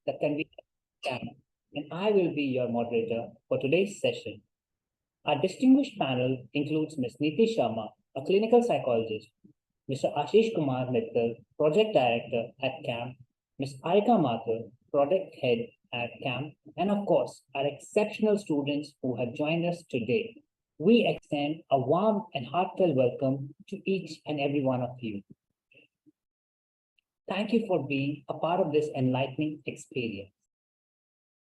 the convener of CAMP, and I will be your moderator for today's session. Our distinguished panel includes Ms. Neeti Sharma, a clinical psychologist, Mr. Ashish Kumar Mittal, Project Director at CAMP, Ms. Arika Mathur, Product Head at CAMP, and of course, our exceptional students who have joined us today. We extend a warm and heartfelt welcome to each and every one of you. Thank you for being a part of this enlightening experience.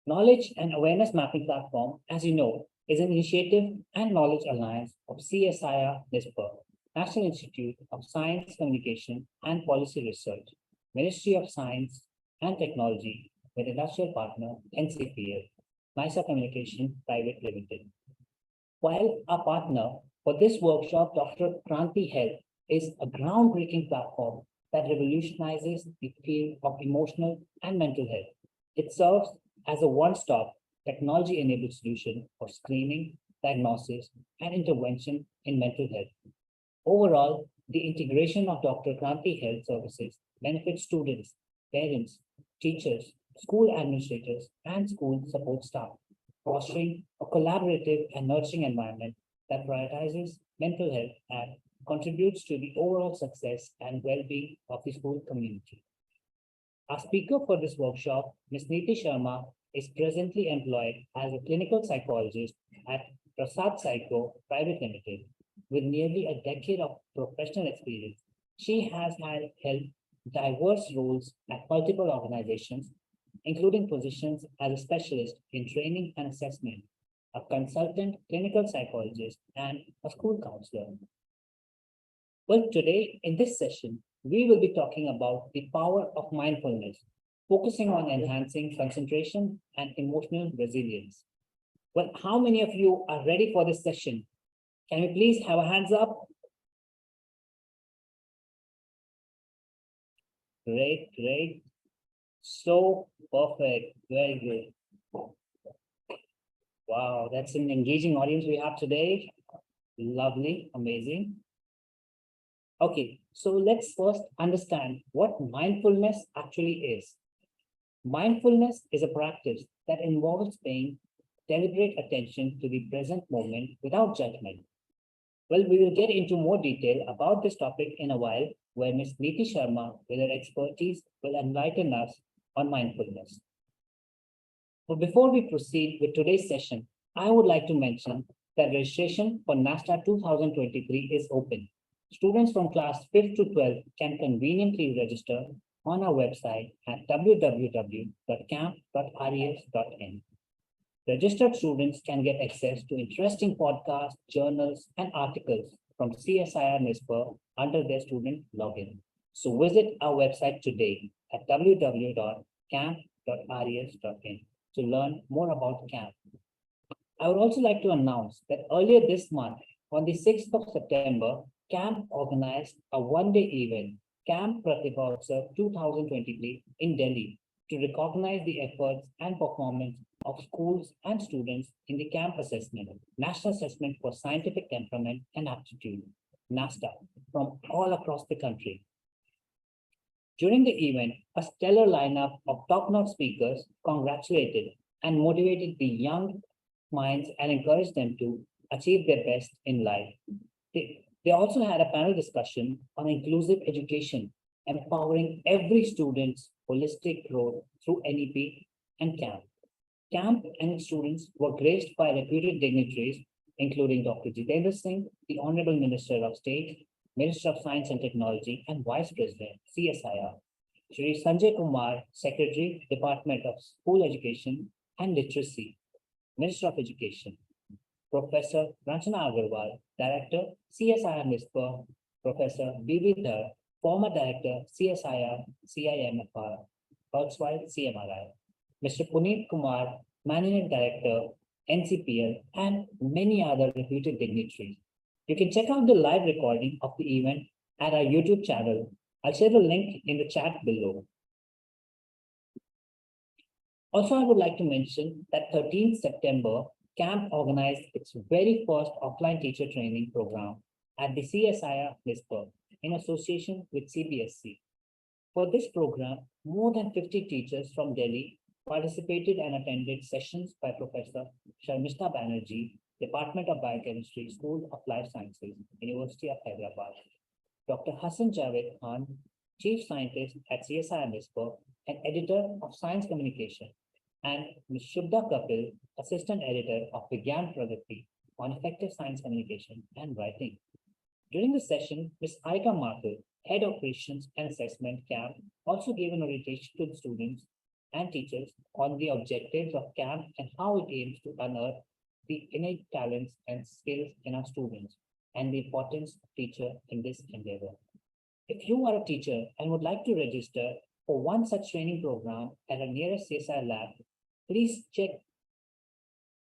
Knowledge and Awareness Mapping Platform, as you know, is an initiative and knowledge alliance of CSIR NISPER, National Institute of Science, Communication and Policy Research, Ministry of Science and Technology, with industrial partner NCPL, NISA Communication Private Limited. While our partner for this workshop, Dr. Kranti Health, is a groundbreaking platform that revolutionizes the field of emotional and mental health. It serves as a one-stop technology-enabled solution for screening, diagnosis, and intervention in mental health. Overall, the integration of Dr. Kranti Health Services benefits students, parents, teachers, school administrators, and school support staff, fostering a collaborative and nurturing environment that prioritizes mental health and contributes to the overall success and well-being of the school community. Our speaker for this workshop, Ms. Neeti Sharma, is presently employed as a clinical psychologist at Prasad Psycho Private Limited. With nearly a decade of professional experience, she has held diverse roles at multiple organizations, including positions as a specialist in training and assessment, a consultant clinical psychologist, and a school counselor. Well, today in this session, we will be talking about the power of mindfulness, focusing on enhancing concentration and emotional resilience. Well, how many of you are ready for this session? Can we please have a hands up? Great, great. So perfect. Very good. Wow, that's an engaging audience we have today. Lovely, amazing. Okay, so let's first understand what mindfulness actually is. Mindfulness is a practice that involves paying deliberate attention to the present moment without judgment. Well, we will get into more detail about this topic in a while, where Ms. Neeti Sharma, with her expertise, will enlighten us on mindfulness. But before we proceed with today's session, I would like to mention that registration for NASTA 2023 is open. Students from class 5th to 12th can conveniently register on our website at www.camp.res.in. Registered students can get access to interesting podcasts, journals, and articles from CSIR NISPER under their student login. So visit our website today at www.camp.res.in to learn more about CAMP. I would also like to announce that earlier this month, on the 6th of September, CAMP organized a one-day event, CAMP Pratibha Utsav 2023 in Delhi, to recognize the efforts and performance of schools and students in the CAMP assessment, National Assessment for Scientific Temperament and Aptitude, NASTA, from all across the country. During the event, a stellar lineup of top-notch speakers congratulated and motivated the young minds and encouraged them to achieve their best in life. They also had a panel discussion on inclusive education, empowering every student's holistic growth through NEP and CAMP. CAMP and its students were graced by reputed dignitaries, including Dr. Jitendra Singh, the Honorable Minister of State, Minister of Science and Technology, and Vice President, CSIR, Shri Sanjay Kumar, Secretary, Department of School Education and Literacy, Minister of Education, Professor Ranjana Agarwal, Director, CSIR NISPER, Professor B.V. Dhar, former Director, CSIR, CIMFR, erstwhile CMRI, Mr. Puneet Kumar, Managing Director, NCPL, and many other reputed dignitaries. You can check out the live recording of the event at our YouTube channel. I'll share the link in the chat below. Also, I would like to mention that 13th September, CAMP organized its very first offline teacher training program at the CSIR NISPER in association with CBSC. For this program, more than 50 teachers from Delhi participated and attended sessions by Professor Sharmishta Banerjee, Department of Biochemistry, School of Life Sciences, University of Hyderabad, Dr. Hassan Javed Khan, Chief Scientist at CSI NISPER and Editor of Science Communication, and Ms. Shubda Kapil, Assistant Editor of Vigyan Pragati on Effective Science Communication and Writing. During the session, Ms. Aika Mathur, Head of Operations and Assessment CAMP, also gave an orientation to the students and teachers on the objectives of CAMP and how it aims to unearth the innate talents and skills in our students and the importance of teacher in this endeavor. If you are a teacher and would like to register for one such training program at a nearest CSI lab, please check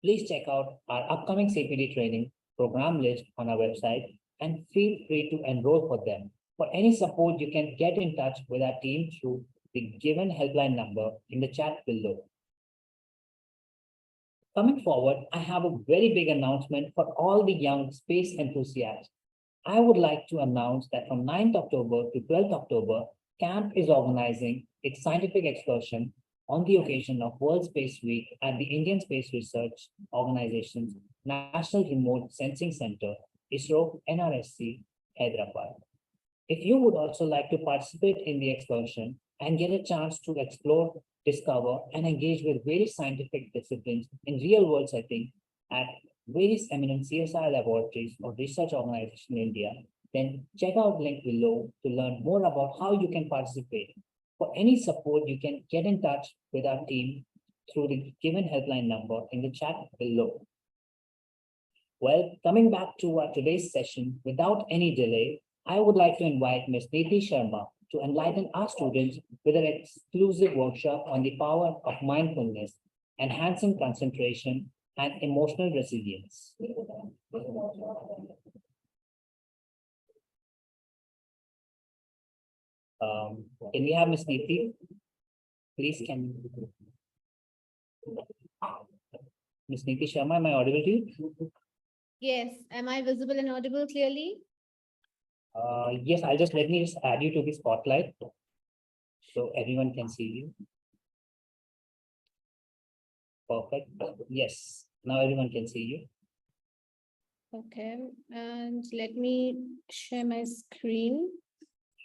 please check out our upcoming CPD training program list on our website and feel free to enroll for them. For any support, you can get in touch with our team through the given helpline number in the chat below. Coming forward, I have a very big announcement for all the young space enthusiasts. I would like to announce that from 9th October to 12th October, CAMP is organizing its scientific excursion on the occasion of World Space Week at the Indian Space Research Organization's National Remote Sensing Center, ISRO NRSC, Hyderabad. If you would also like to participate in the excursion and get a chance to explore, discover, and engage with various scientific disciplines in real-world settings at various eminent CSI laboratories or research organizations in India, then check out the link below to learn more about how you can participate. For any support, you can get in touch with our team through the given helpline number in the chat below. Well, coming back to our today's session, without any delay, I would like to invite Ms. Neeti Sharma to enlighten our students with an exclusive workshop on the power of mindfulness, enhancing concentration and emotional resilience. Can we have Ms. Neeti? Please, can Ms. Neeti Sharma, am I audible to you? Yes. Am I visible and audible clearly? Yes, let me just add you to the spotlight so everyone can see you. Perfect. Yes, now everyone can see you. Okay. And let me share my screen.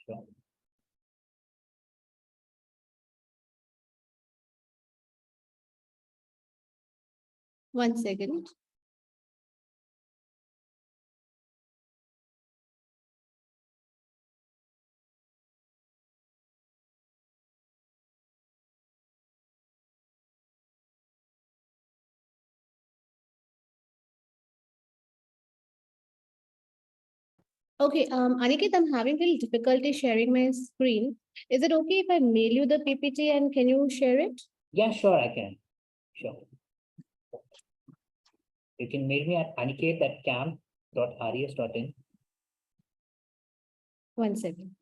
Sure. One second. Okay, Aniket, I'm having a little difficulty sharing my screen. Is it okay if I mail you the PPT and can you share it? Yeah, sure, I can. Sure. You can mail me at aniket@camp.res.in. One second.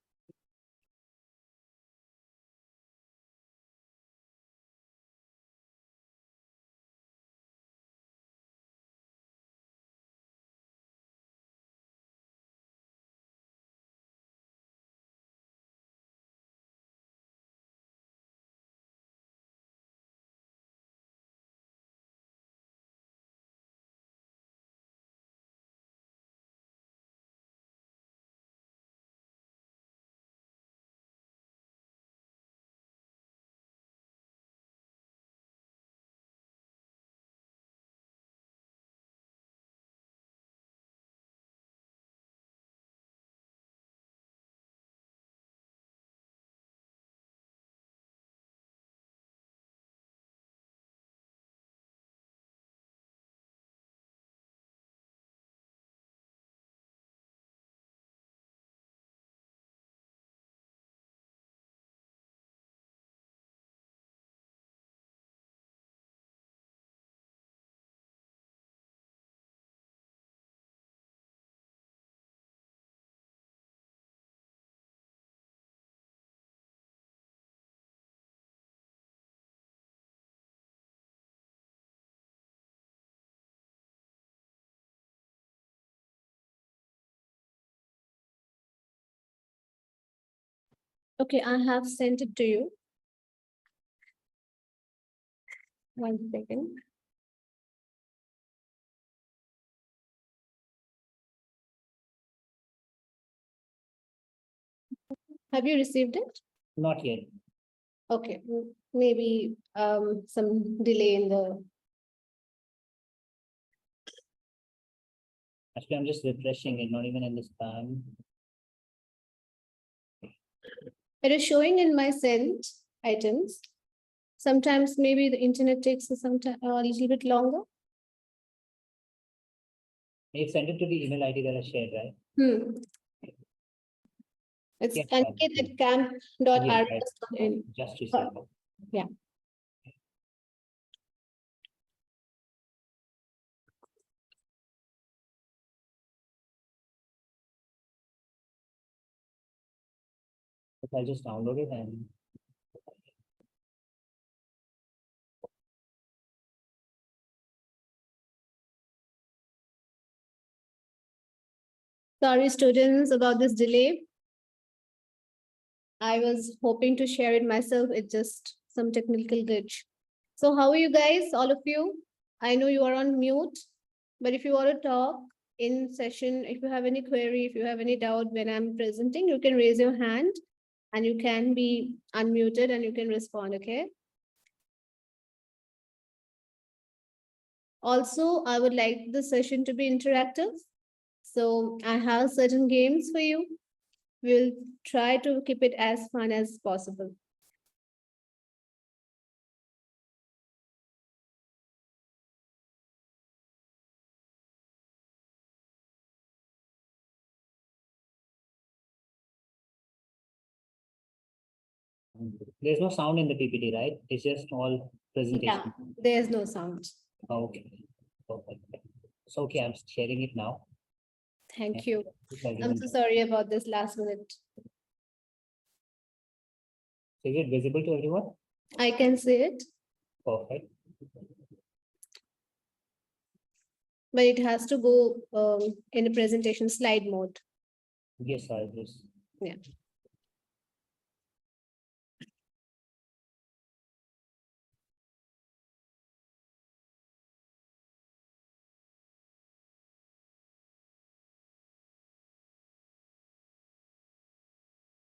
Okay, I have sent it to you. 1 second. Have you received it? Not yet. Okay, maybe some delay in the. Actually, I'm just refreshing it, not even in the spam. It is showing in my sent items. Sometimes maybe the internet takes some time, a little bit longer. You sent it to the email ID that I shared, right? Hmm. It's Yes, Aniket at yes, right. camp.rms.in. Just received it. Yeah. So I'll just download it and Sorry, students, about this delay. I was hoping to share it myself. It's just some technical glitch. So how are you guys, all of you? I know you are on mute, but if you want to talk in session, if you have any query, if you have any doubt when I'm presenting, you can raise your hand and you can be unmuted and you can respond, okay? Also, I would like the session to be interactive. So I have certain games for you. We'll try to keep it as fun as possible. there's no sound in the PPT, right? It's just all Yeah, presentation. there's no sound. Okay. Perfect. So okay, I'm sharing it now. Thank you. If I I'm given- so sorry about this last minute. Is it visible to everyone? I can see it, Perfect. but it has to go in a presentation slide mode. Yes, I'll just. Yeah.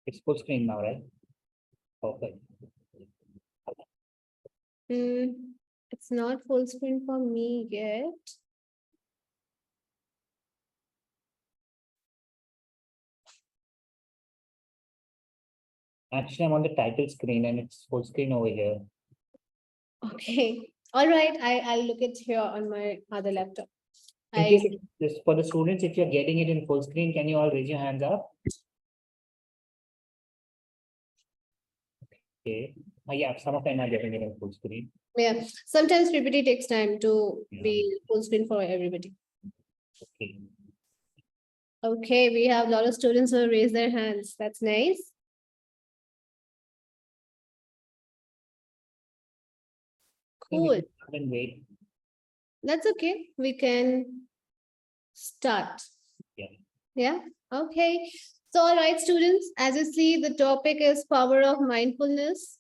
It's full screen now, right? Perfect. It's not full screen for me yet. Actually, I'm on the title screen and it's full screen over here. Okay. All right. I'll look it here on my other laptop. In case this for the students, if you're getting it in full screen, can you all raise your hands up? Okay. Yeah, some of them are getting it in full screen. Yeah. Sometimes PPT takes time to be full screen for everybody. Okay. Okay, we have a lot of students who raise their hands. That's nice. Cool. Then wait. That's okay. We can start. Yeah. Yeah. Okay. So, all right, students, as you see, the topic is power of mindfulness.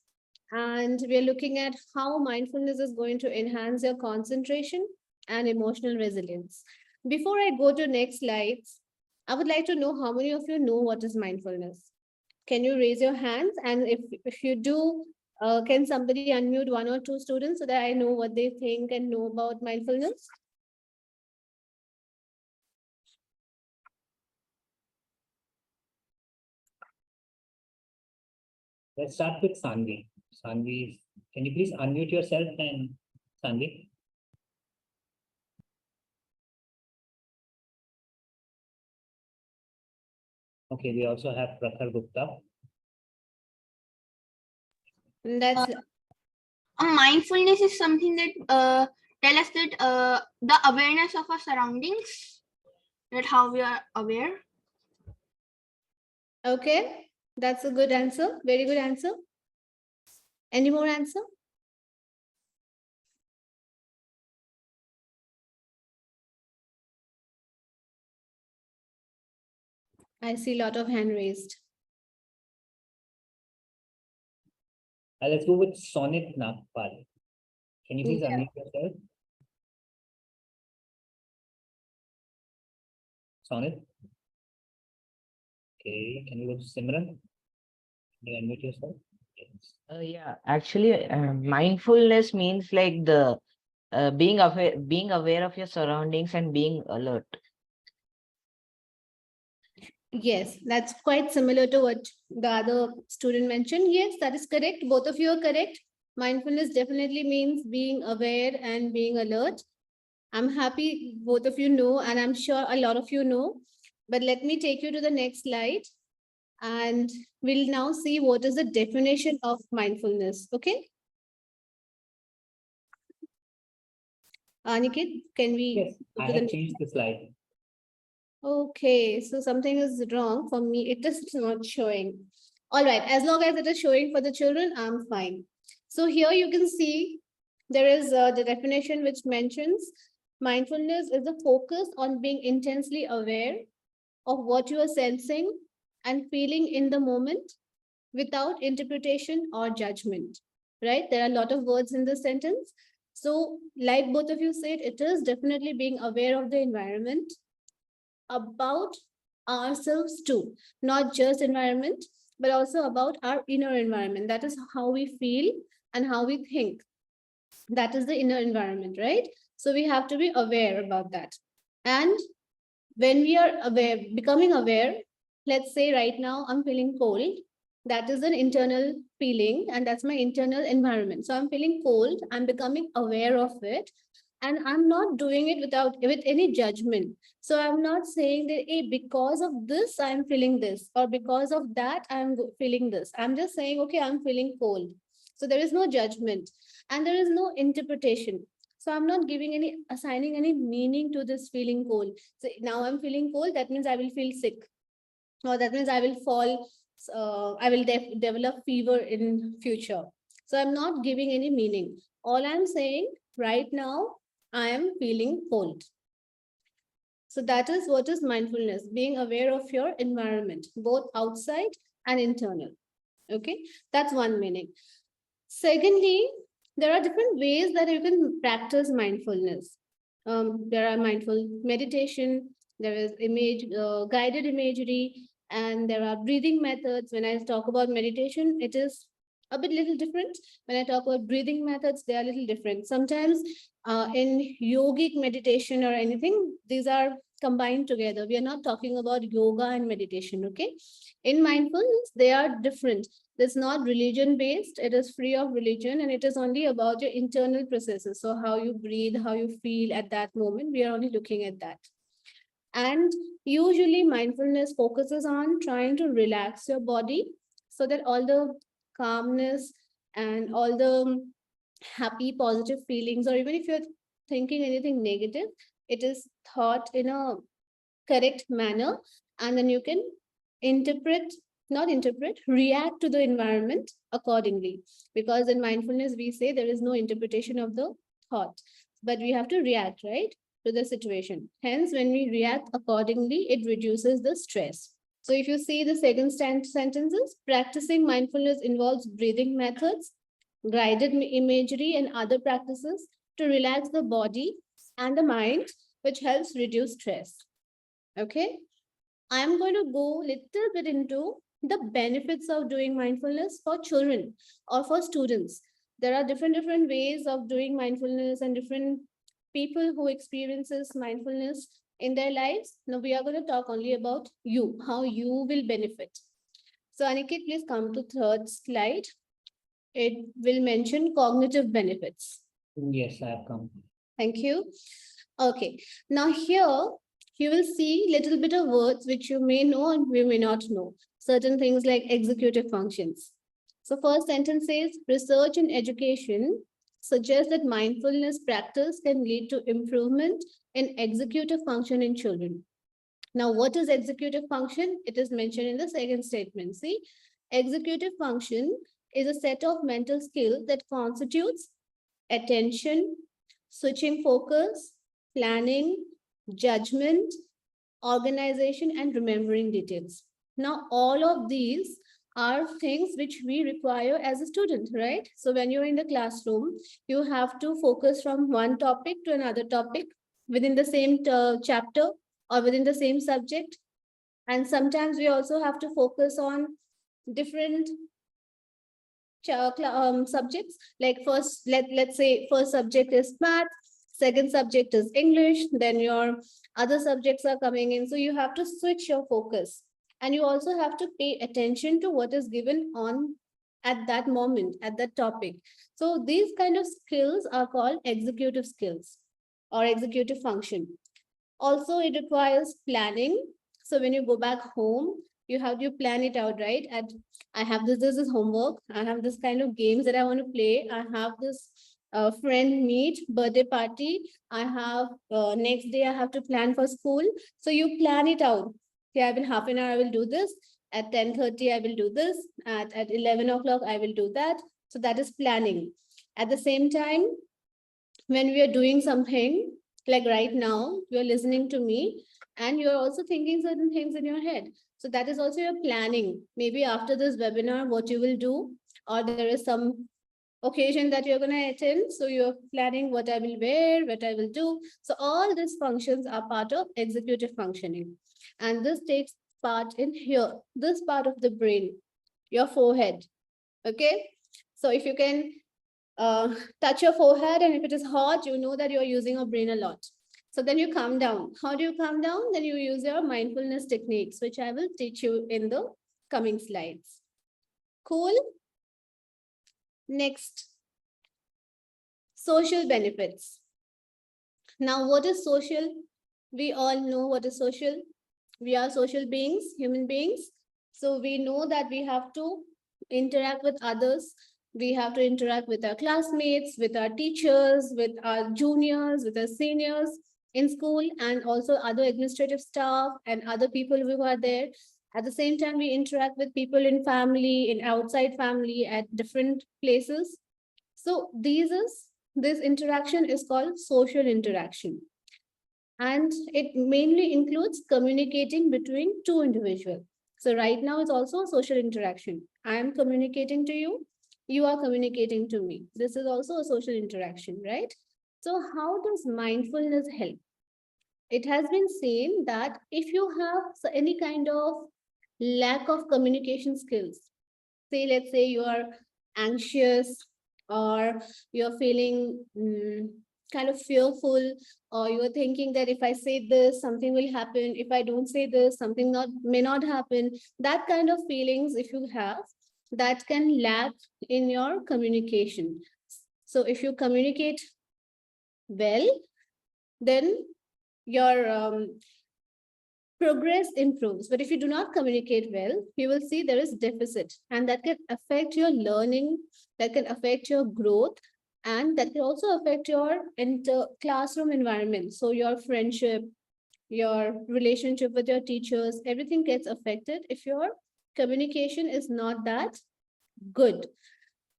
And we are looking at how mindfulness is going to enhance your concentration and emotional resilience. Before I go to next slides, I would like to know how many of you know what is mindfulness. Can you raise your hands? And if you do, can somebody unmute 1 or 2 students so that I know what they think and know about mindfulness? Let's start with Sanvi. Sanvi, can you please unmute yourself and Sanvi? Okay, we also have Prakhar Gupta. And that's Mindfulness is something that tell us that the awareness of our surroundings, that how we are aware. okay. That's a good answer. Very good answer. Any more answer? I see a lot of hand raised. Let's go with Sonit Nagpal. Can you please Yeah. unmute yourself? Sonit? Okay, can you go to Simran? Can you unmute yourself? Yes. Yeah, actually, mindfulness means like the being aware of your surroundings and being alert. Yes, that's quite similar to what the other student mentioned. Yes, that is correct. Both of you are correct. Mindfulness definitely means being aware and being alert. I'm happy both of you know, and I'm sure a lot of you know. But let me take you to the next slide, and we'll now see what is the definition of mindfulness. Okay, Aniket, can we Yes, go I to the have next? changed the slide. Okay, so something is wrong for me. It is not showing. All right, as long as it is showing for the children, I'm fine. So here you can see there is the definition which mentions mindfulness is the focus on being intensely aware of what you are sensing and feeling in the moment without interpretation or judgment. Right? There are a lot of words in this sentence. So, like both of you said, it is definitely being aware of the environment, about ourselves too, not just environment, but also about our inner environment. That is how we feel and how we think. That is the inner environment, right? So we have to be aware about that. And when we are aware, becoming aware, let's say right now I'm feeling cold. That is an internal feeling, and that's my internal environment. So I'm feeling cold, I'm becoming aware of it, and I'm not doing it with any judgment. So I'm not saying that, hey, because of this I'm feeling this, or because of that feeling this. I'm just saying, okay, I'm feeling cold. So there is no judgment and there is no interpretation. So I'm not assigning any meaning to this feeling cold. So now I'm feeling cold, that means I will feel sick, or that means I will fall, I will develop fever in future. So I'm not giving any meaning. All I'm saying, right now, I am feeling cold. So that is what is mindfulness, being aware of your environment, both outside and internal. Okay, that's one meaning. Secondly, there are different ways that you can practice mindfulness. There are mindful meditation, there is guided imagery, and there are breathing methods. When I talk about meditation, it is a bit little different. When I talk about breathing methods, they are a little different. Sometimes in yogic meditation or anything, these are combined together. We are not talking about yoga and meditation, okay? In mindfulness, they are different. It's not religion based, it is free of religion, and it is only about your internal processes. So how you breathe, how you feel at that moment, we are only looking at that. And usually mindfulness focuses on trying to relax your body so that all the calmness and all the happy positive feelings, or even if you're thinking anything negative, it is thought in a correct manner, and then you can interpret not interpret react to the environment accordingly, because in mindfulness we say there is no interpretation of the thought, but we have to react, right, to the situation. Hence when we react accordingly, it reduces the stress. So if you see the second sentences, practicing mindfulness involves breathing methods, guided imagery, and other practices to relax the body and the mind, which helps reduce stress. Okay, I'm going to go a little bit into the benefits of doing mindfulness for children or for students. There are different ways of doing mindfulness and different people who experiences mindfulness in their lives. Now we are going to talk only about you, how you will benefit. So Aniket, please come to third slide. It will mention cognitive benefits. Yes, I have come. Thank you. Okay, now here you will see little bit of words which you may know and we may not know. Certain things like executive functions. So first sentence says, research and education suggests that mindfulness practice can lead to improvement in executive function in children. Now, what is executive function? It is mentioned in the second statement. See, executive function is a set of mental skills that constitutes attention, switching focus, planning, judgment, organization, and remembering details. Now, all of these are things which we require as a student, right? So when you're in the classroom, you have to focus from one topic to another topic within the same chapter or within the same subject. And sometimes we also have to focus on different subjects. Like first, let's say first subject is math, second subject is English, then your other subjects are coming in. So you have to switch your focus, and you also have to pay attention to what is given on at that moment, at that topic. So these kind of skills are called executive skills or executive function. Also, it requires planning. So when you go back home, you have to plan it out, right? And I have this is homework. I have this kind of games that I want to play. I have this friend meet, birthday party. I have next day I have to plan for school. So you plan it out. Okay, I will half an hour, I will do this. At 10:30, I will do this. At 11 o'clock, I will do that. So that is planning. At the same time, when we are doing something, like right now, you're listening to me and you're also thinking certain things in your head. So that is also your planning. Maybe after this webinar, what you will do, or there is some occasion that you're going to attend. So you're planning what I will wear, what I will do. So all these functions are part of executive functioning. And this takes part in here, this part of the brain, your forehead. Okay. So if you can touch your forehead, and if it is hot, you know that you're using your brain a lot. So then you calm down. How do you calm down? Then you use your mindfulness techniques, which I will teach you in the coming slides. Cool. Next, social benefits. Now, what is social? We all know what is social. We are social beings, human beings. So we know that we have to interact with others. We have to interact with our classmates, with our teachers, with our juniors, with our seniors in school, and also other administrative staff and other people who are there. At the same time, we interact with people in family, in outside family, at different places. So this interaction is called social interaction. And it mainly includes communicating between two individuals. So right now it's also a social interaction. I am communicating to you, you are communicating to me. This is also a social interaction, right? So how does mindfulness help? It has been seen that if you have any kind of lack of communication skills, say let's say you are anxious, or you're feeling kind of fearful, or you're thinking that if I say this, something will happen, if I don't say this, something may not happen. That kind of feelings, if you have, that can lack in your communication. So if you communicate well, then your progress improves. But if you do not communicate well, you will see there is deficit, and that can affect your learning, that can affect your growth, and that can also affect your classroom environment. So your friendship, your relationship with your teachers, everything gets affected if your communication is not that good.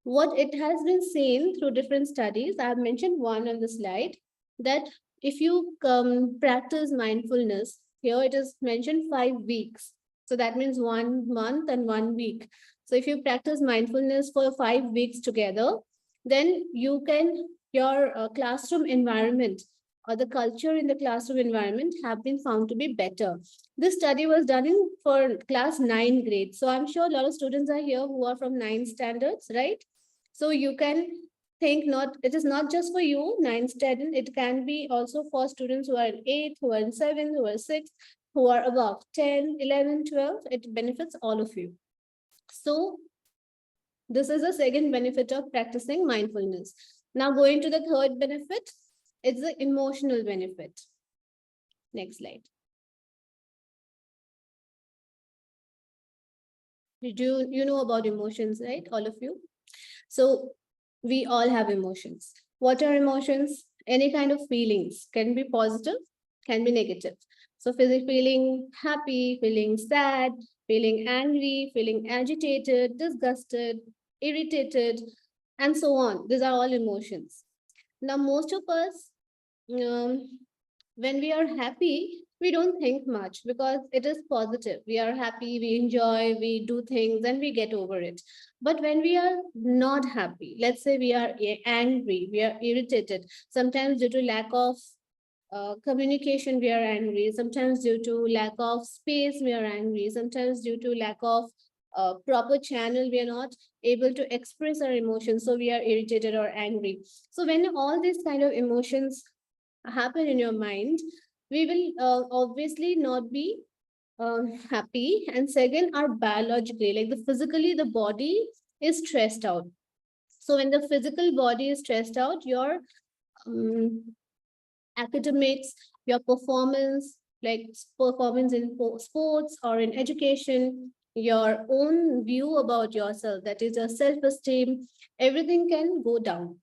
What it has been seen through different studies, I have mentioned one on the slide, that if you practice mindfulness, here it is mentioned 5 weeks. So that means 1 month and 1 week. So if you practice mindfulness for 5 weeks together, then you can, your classroom environment or the culture in the classroom environment have been found to be better. This study was done in for class 9 grade. So I'm sure a lot of students are here who are from 9 standards, right? So you can think, not, it is not just for you, 9 student, it can be also for students who are in 8, who are in 7, who are 6, who are above 10, 11, 12. It benefits all of you. So this is the second benefit of practicing mindfulness. Now going to the third benefit, it's the emotional benefit. Next slide. You know about emotions, right? All of you. So we all have emotions. What are emotions? Any kind of feelings, can be positive, can be negative. So feeling happy, feeling sad, feeling angry, feeling agitated, disgusted, irritated, and so on. These are all emotions. Now, most of us, when we are happy, we don't think much because it is positive. We are happy, we enjoy, we do things, and we get over it. But when we are not happy, let's say we are angry, we are irritated, sometimes due to lack of communication, we are angry, sometimes due to lack of space, we are angry, sometimes due to lack of proper channel, we are not able to express our emotions, so we are irritated or angry. So when all these kind of emotions happen in your mind, we will obviously not be happy. And second, are biologically, like the physically, the body is stressed out. So when the physical body is stressed out, your um, academics, your performance, like performance in sports or in education, your own view about yourself, that is your self-esteem, everything can go down.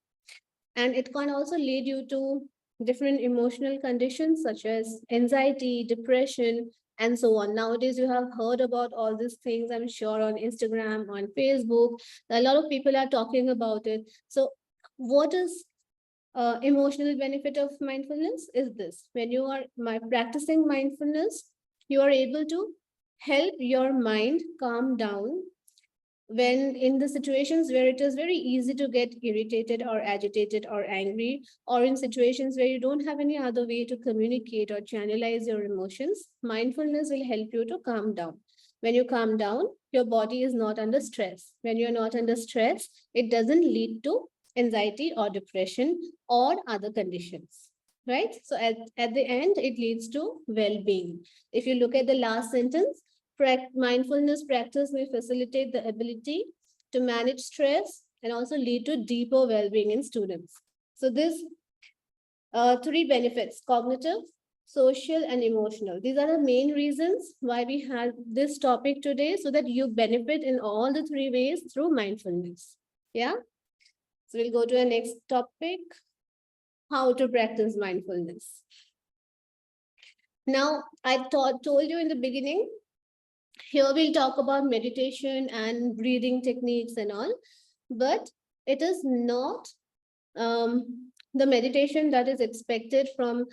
And it can also lead you to different emotional conditions such as anxiety, depression, and so on. Nowadays, you have heard about all these things, I'm sure, on Instagram, on Facebook. A lot of people are talking about it. So, what is emotional benefit of mindfulness is this: when you are practicing mindfulness, you are able to help your mind calm down when in the situations where it is very easy to get irritated or agitated or angry, or in situations where you don't have any other way to communicate or channelize your emotions, mindfulness will help you to calm down. When you calm down, your body is not under stress. When you're not under stress, it doesn't lead to anxiety or depression or other conditions, right? So at the end, it leads to well-being. If you look at the last sentence, mindfulness practice may facilitate the ability to manage stress and also lead to deeper well-being in students. So this three benefits: cognitive, social, and emotional. These are the main reasons why we had this topic today, so that you benefit in all the three ways through mindfulness. Yeah. So we'll go to our next topic: how to practice mindfulness. Now, told you in the beginning, here we'll talk about meditation and breathing techniques and all, but it is not the meditation that is expected from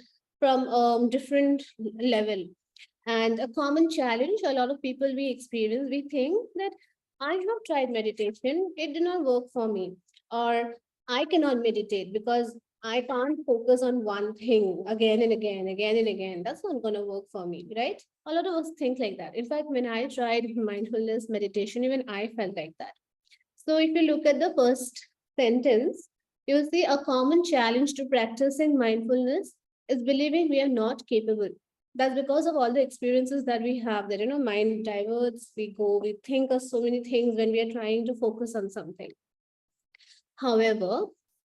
different level. And a common challenge a lot of people we experience, we think that I have tried meditation, it did not work for me, or I cannot meditate because I can't focus on one thing again and again, again and again. That's not going to work for me, right? A lot of us think like that. In fact, when I tried mindfulness meditation, even I felt like that. So if you look at the first sentence, you'll see a common challenge to practicing mindfulness is believing we are not capable. That's because of all the experiences that we have, that, mind diverts, we think of so many things when we are trying to focus on something. However,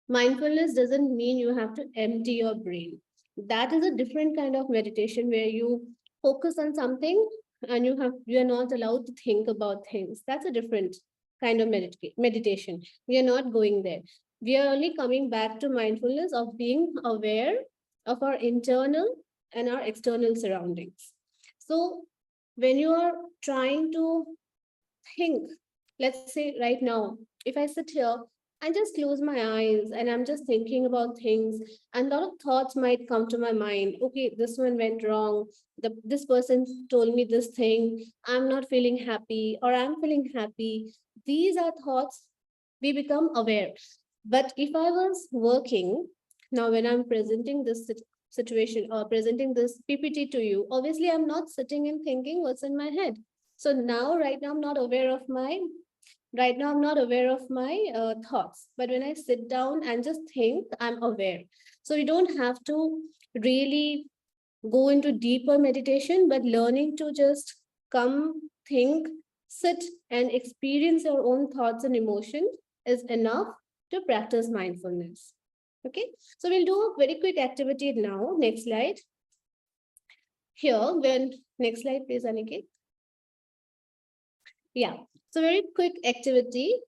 mindfulness doesn't mean you have to empty your brain. That is a different kind of meditation where you focus on something and you are not allowed to think about things. That's a different kind of meditation. We are not going there. We are only coming back to mindfulness of being aware of our internal and our external surroundings. So when you are trying to think, let's say right now, if I sit here and just close my eyes and I'm just thinking about things, and a lot of thoughts might come to my mind. Okay, this one went wrong. This person told me this thing. I'm not feeling happy, or I'm feeling happy. These are thoughts. We become aware. But if I was working, now when I'm presenting this situation or presenting this PPT to you, obviously I'm not sitting and thinking what's in my head. So now, right now, I'm not aware of my thoughts. But when I sit down and just think, I'm aware. So you don't have to really go into deeper meditation, but learning to just come, think, sit, and experience your own thoughts and emotions is enough to practice mindfulness. Okay, so we'll do a very quick activity now. Next slide. Next slide, please, Aniket. Yeah. So very quick activity.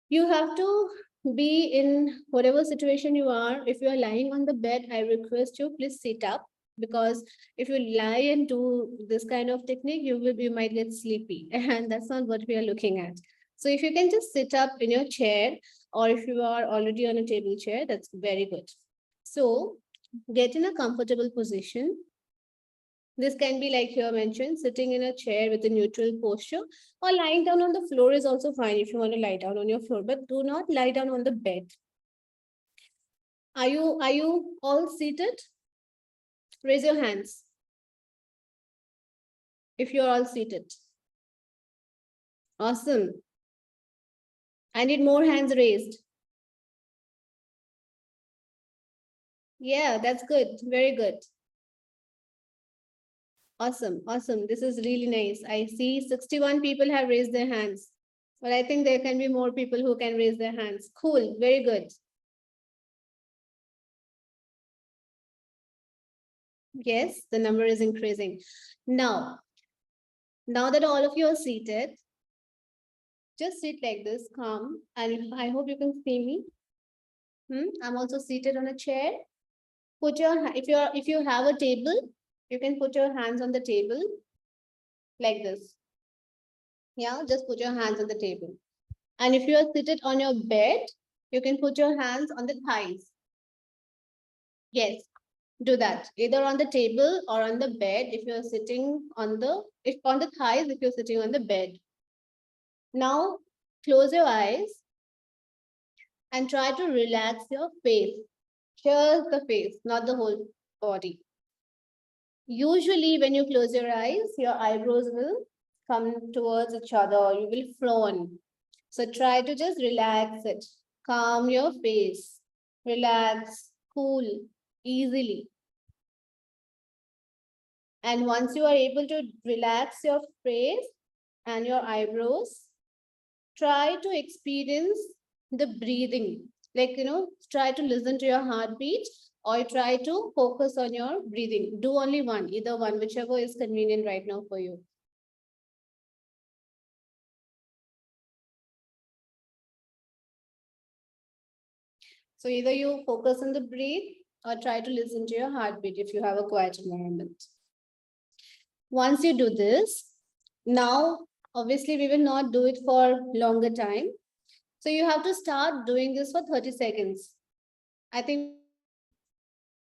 You have to be in whatever situation you are. If you are lying on the bed, I request you please sit up, because if you lie and do this kind of technique, you might get sleepy, and that's not what we are looking at. So if you can just sit up in your chair, or if you are already on a table chair, that's very good. So get in a comfortable position. This can be like here mentioned, sitting in a chair with a neutral posture, or lying down on the floor is also fine if you want to lie down on your floor, but do not lie down on the bed. Are you all seated? Raise your hands if you're all seated. Awesome. I need more hands raised. Yeah, that's good. Very good. Awesome. Awesome. This is really nice. I see 61 people have raised their hands. But I think there can be more people who can raise their hands. Cool. Very good. Yes, the number is increasing. Now that all of you are seated, just sit like this, calm. And I hope you can see me. I'm also seated on a chair. Put your, if you have a table, you can put your hands on the table like this. Yeah, just put your hands on the table. And if you are seated on your bed, you can put your hands on the thighs. Yes, do that. Either on the table or on the bed if you're sitting on the, if on the thighs if you're sitting on the bed. Now, close your eyes and try to relax your face. Here's the face, not the whole body. Usually when you close your eyes, your eyebrows will come towards each other, or you will frown. So try to just relax it. Calm your face. Relax, cool, easily. And once you are able to relax your face and your eyebrows, try to experience the breathing. Like, try to listen to your heartbeat or try to focus on your breathing. Do only one, either one, whichever is convenient right now for you. So either you focus on the breath or try to listen to your heartbeat if you have a quiet environment. Once you do this, now obviously we will not do it for longer time. So you have to start doing this for 30 seconds. I think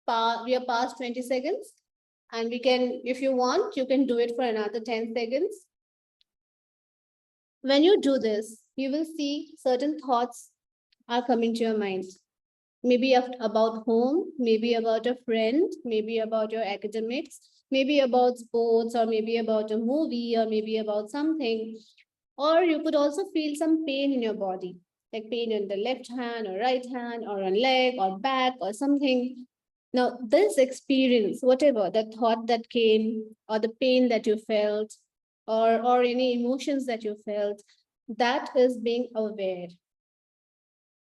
we are past 20 seconds and we can, if you want, you can do it for another 10 seconds. When you do this, you will see certain thoughts are coming to your mind. Maybe about home, maybe about a friend, maybe about your academics, maybe about sports, or maybe about a movie, or maybe about something. Or you could also feel some pain in your body, like pain in the left hand or right hand or on leg or back or something. Now, this experience, whatever the thought that came or the pain that you felt or any emotions that you felt, that is being aware.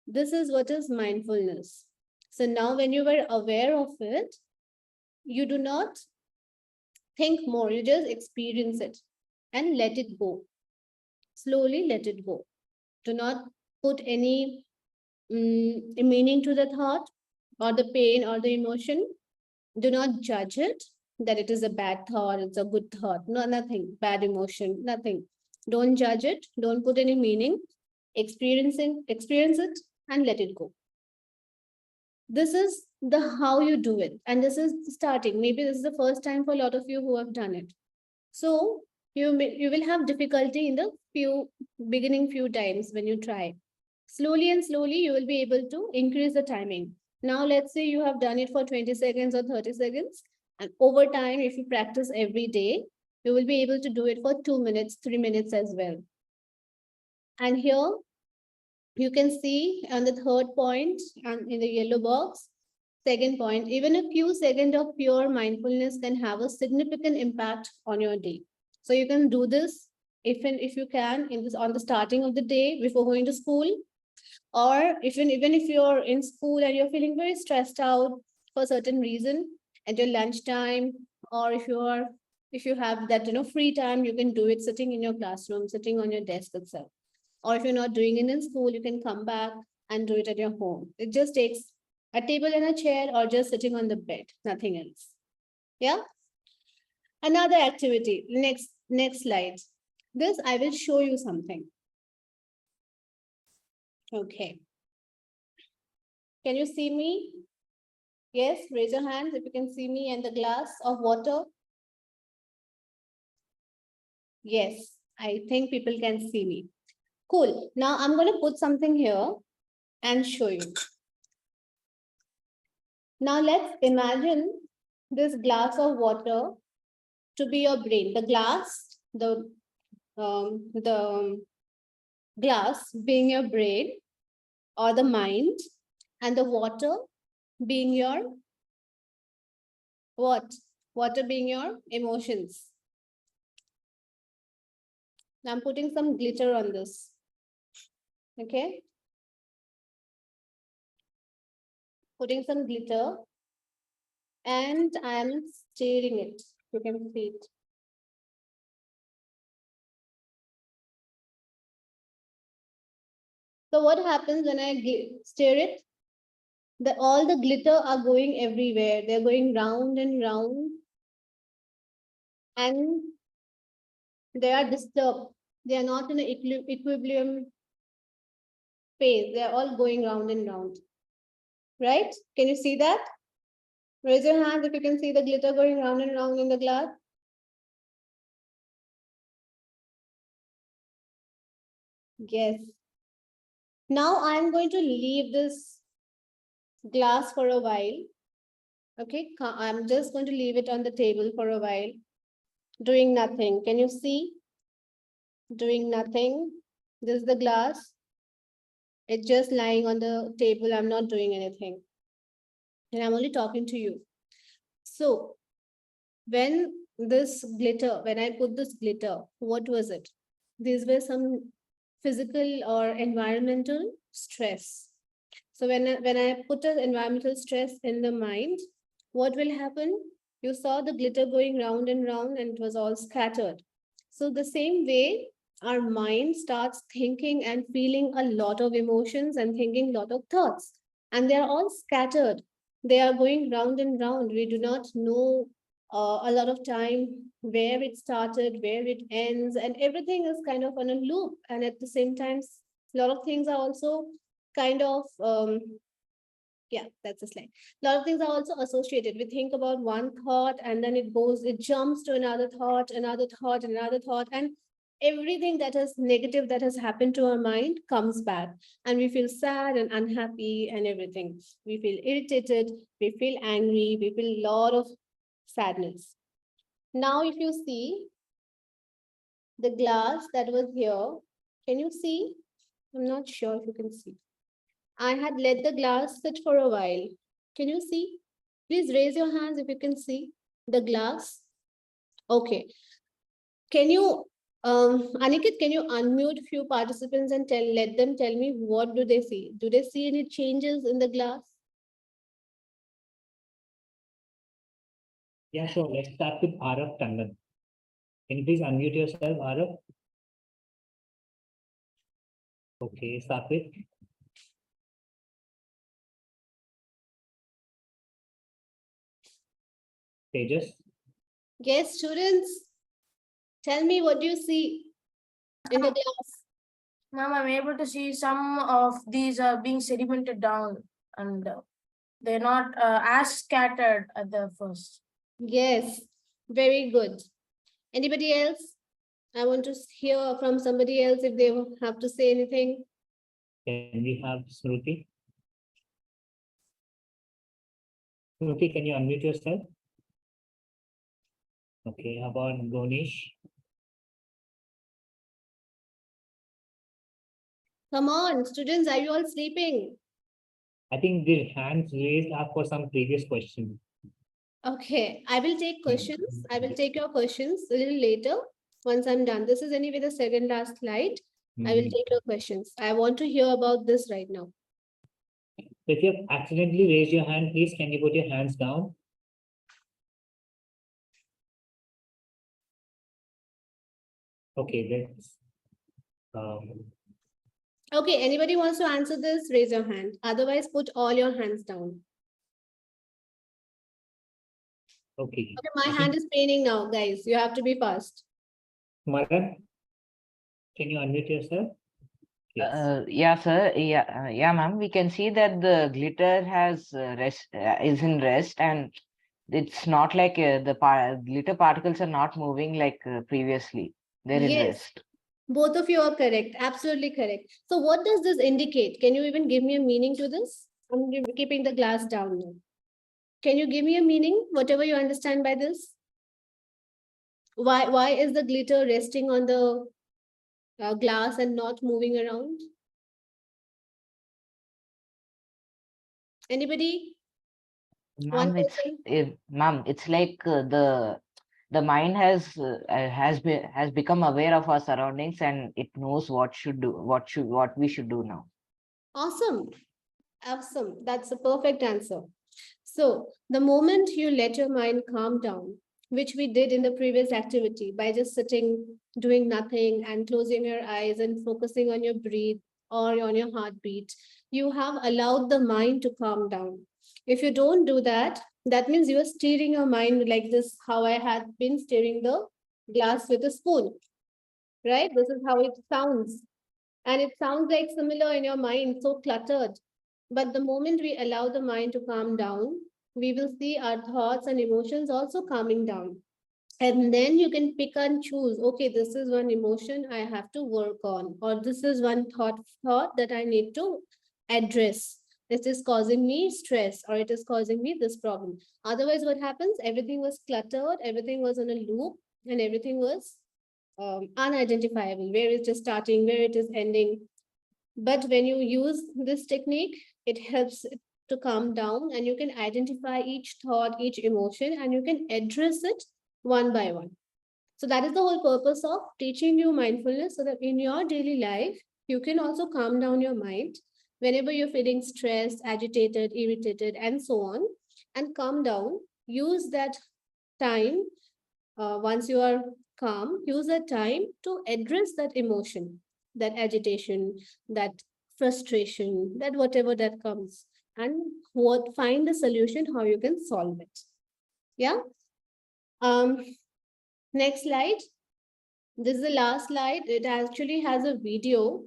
This is what is mindfulness. So now when you were aware of it, you do not think more, you just experience it and let it go. Slowly let it go. Do not put any meaning to the thought or the pain or the emotion. Do not judge it that it is a bad thought, it's a good thought. No, nothing, bad emotion, nothing. Don't judge it, don't put any meaning. Experience it and let it go. This is the how you do it, and this is starting. Maybe this is the first time for a lot of you who have done it. So you will have difficulty in the beginning few times when you try. Slowly and slowly you will be able to increase the timing. Now let's say you have done it for 20 seconds or 30 seconds, and over time if you practice every day, you will be able to do it for 2 minutes, 3 minutes as well. And here you can see on the third point and in the yellow box, second point, even a few seconds of pure mindfulness can have a significant impact on your day. So you can do this if you can on the starting of the day before going to school, or even if you're in school and you're feeling very stressed out for a certain reason at your lunchtime, or if you have that free time, you can do it sitting in your classroom, sitting on your desk itself. Or if you're not doing it in school, you can come back and do it at your home. It just takes a table and a chair or just sitting on the bed, nothing else. Yeah. Another activity, next slide. This, I will show you something. Okay. Can you see me? Yes, raise your hands if you can see me and the glass of water. Yes, I think people can see me. Cool. Now I'm going to put something here and show you. Now let's imagine this glass of water to be your brain. The glass, the glass being your brain or the mind, and the water being your what? Water being your emotions. I'm putting some glitter on this. Okay. Putting some glitter and I'm stirring it. You can see it. So what happens when I stir it? All the glitter are going everywhere. They're going round and round and they are disturbed. They are not in an equilibrium phase. They are all going round and round. Right? Can you see that? Raise your hand if you can see the glitter going round and round in the glass. Yes. Now I'm going to leave this glass for a while. Okay, I'm just going to leave it on the table for a while, doing nothing. Can you see? Doing nothing. This is the glass. It's just lying on the table. I'm not doing anything. And I'm only talking to you. So when I put this glitter, what was it? These were some physical or environmental stress. So when I put an environmental stress in the mind, what will happen? You saw the glitter going round and round and it was all scattered. So the same way, our mind starts thinking and feeling a lot of emotions and thinking a lot of thoughts. And they are all scattered. They are going round and round. We do not know a lot of time where it started, where it ends, and everything is kind of on a loop. And at the same time, a lot of things are also kind of yeah, that's a slide. A lot of things are also associated. We think about one thought and then it jumps to another thought, another thought, and everything that is negative that has happened to our mind comes back. And we feel sad and unhappy and everything. We feel irritated, we feel angry, we feel a lot of sadness. Now, if you see the glass that was here, can you see? I'm not sure if you can see. I had let the glass sit for a while. Can you see? Please raise your hands if you can see the glass. Okay. Can you, Aniket, can you unmute few participants and let them tell me what do they see? Do they see any changes in the glass? Yeah, sure. Let's start with Arav Tandon. Can you please unmute yourself, Arav? Okay, start with. Tejas. Yes, students, tell me what do you see in the glass? Ma'am, I'm able to see some of these are being sedimented down and they're not as scattered at the first. Yes, very good. Anybody else? I want to hear from somebody else if they have to say anything. Can we have Smruti? Smruti, can you unmute yourself? Okay, how about Gonish? Come on, students, are you all sleeping? I think the hands raised are for some previous question. Okay, I will take questions. I will take your questions a little later once I'm done. This is anyway the second last slide. I will take your questions. I want to hear about this right now. If you have accidentally raised your hand, please can you put your hands down? Okay, let's. Okay, anybody wants to answer this, raise your hand. Otherwise, put all your hands down. Okay. Okay, my hand is paining now, guys. You have to be fast. Maran, can you unmute yourself? Yes. Yeah, sir. Yeah, ma'am. We can see that the glitter has is in rest, and it's not like the glitter particles are not moving like previously. They're in Yes, rest. both of you are correct. Absolutely correct. So what does this indicate? Can you even give me a meaning to this? I'm keeping the glass down now. Can you give me a meaning, whatever you understand by this? Why is the glitter resting on the glass and not moving around? Anybody? One person? Ma'am, it's like the mind has become aware of our surroundings, and it knows what we should do now. Awesome. Awesome. That's a perfect answer. So the moment you let your mind calm down, which we did in the previous activity by just sitting, doing nothing and closing your eyes and focusing on your breath or on your heartbeat, you have allowed the mind to calm down. If you don't do that, that means you are steering your mind like this, how I had been steering the glass with a spoon, right? This is how it sounds. And it sounds like similar in your mind, so cluttered. But the moment we allow the mind to calm down, we will see our thoughts and emotions also calming down. And then you can pick and choose, okay, this is one emotion I have to work on, or this is one thought that I need to address. This is causing me stress, or it is causing me this problem. Otherwise, what happens? Everything was cluttered, everything was on a loop, and everything was unidentifiable, where it is starting, where it is ending. But when you use this technique, it helps it to calm down, and you can identify each thought, each emotion, and you can address it one by one. So that is the whole purpose of teaching you mindfulness, so that in your daily life, you can also calm down your mind whenever you're feeling stressed, agitated, irritated, and so on, and calm down. Use that time, once you are calm, use that time to address that emotion, that agitation, that frustration, that whatever that comes, and what find the solution how you can solve it. Yeah. Um. Next slide. This is the last slide. It actually has a video.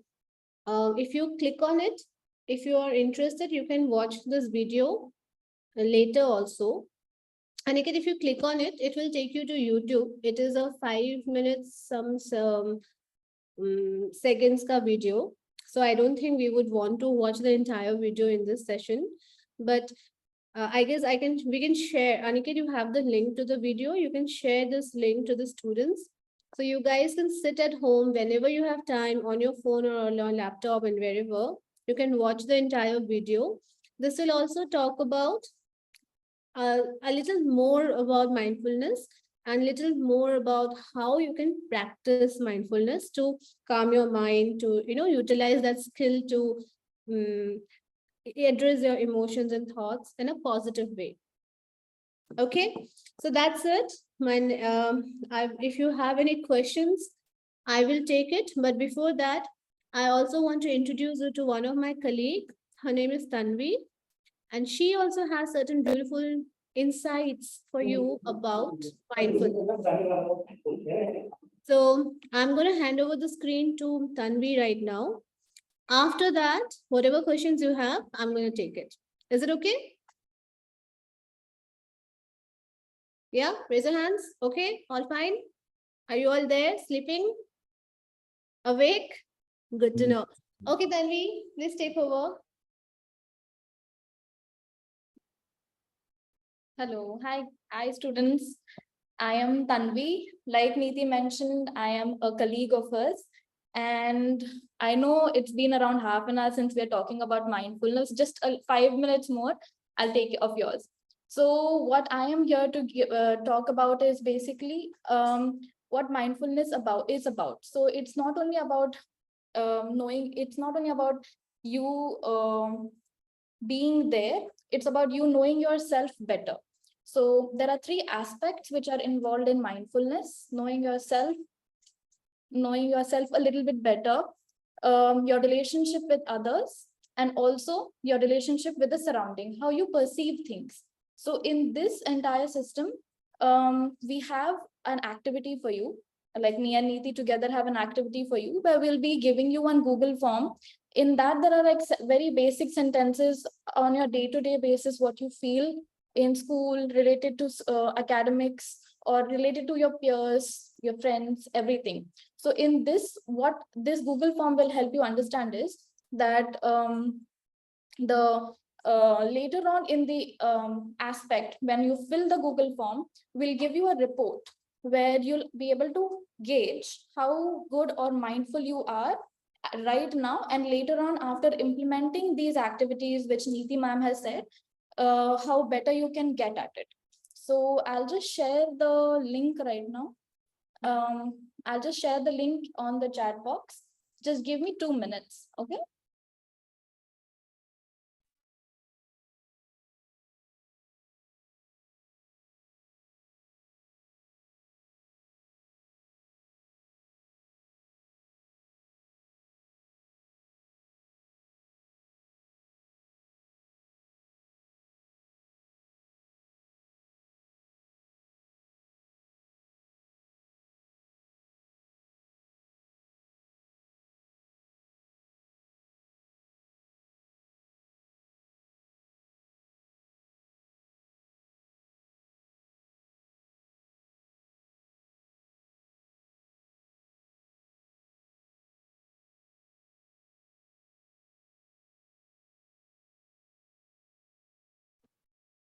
If you click on it, if you are interested, you can watch this video later also. And again, if you click on it, it will take you to YouTube. It is a 5 minutes, some seconds ka video. So I don't think we would want to watch the entire video in this session. But I guess we can share. Aniket, you have the link to the video. You can share this link to the students. So you guys can sit at home whenever you have time on your phone or on your laptop and wherever. You can watch the entire video. This will also talk about a little more about mindfulness and little more about how you can practice mindfulness to calm your mind, to utilize that skill to um, address your emotions and thoughts in a positive way. Okay, so that's it. If you have any questions, I will take it. But before that, I also want to introduce you to one of my colleagues. Her name is Tanvi, and she also has certain beautiful insights for you about mindfulness. So I'm going to hand over the screen to Tanvi right now. After that, whatever questions you have, I'm going to take it. Is it okay? Yeah, raise your hands. Okay, all fine. Are you all there? Sleeping? Awake? Good to know. Okay, Tanvi, please take over. Hello, hi students. I am Tanvi. Like Neeti mentioned, I am a colleague of hers. And I know it's been around half an hour since we're talking about mindfulness. Just 5 minutes more, I'll take of yours. So what I am here to talk about is basically what mindfulness is about. So it's not only about knowing, it's not only about you being there, it's about you knowing yourself better. So there are 3 aspects which are involved in mindfulness: knowing yourself a little bit better, your relationship with others, and also your relationship with the surrounding, how you perceive things. So in this entire system, we have an activity for you, like me and Neeti together have an activity for you, where we'll be giving you one Google form. In that, there are like very basic sentences on your day-to-day basis, what you feel in school related to academics, or related to your peers, your friends, everything. So in this, what this Google form will help you understand is that the later on in the aspect, when you fill the Google form, will give you a report where you'll be able to gauge how good or mindful you are right now, and later on after implementing these activities which Neeti ma'am has said, how better you can get at it. So I'll just share the link right now. I'll just share the link on the chat box. Just give me 2 minutes, okay?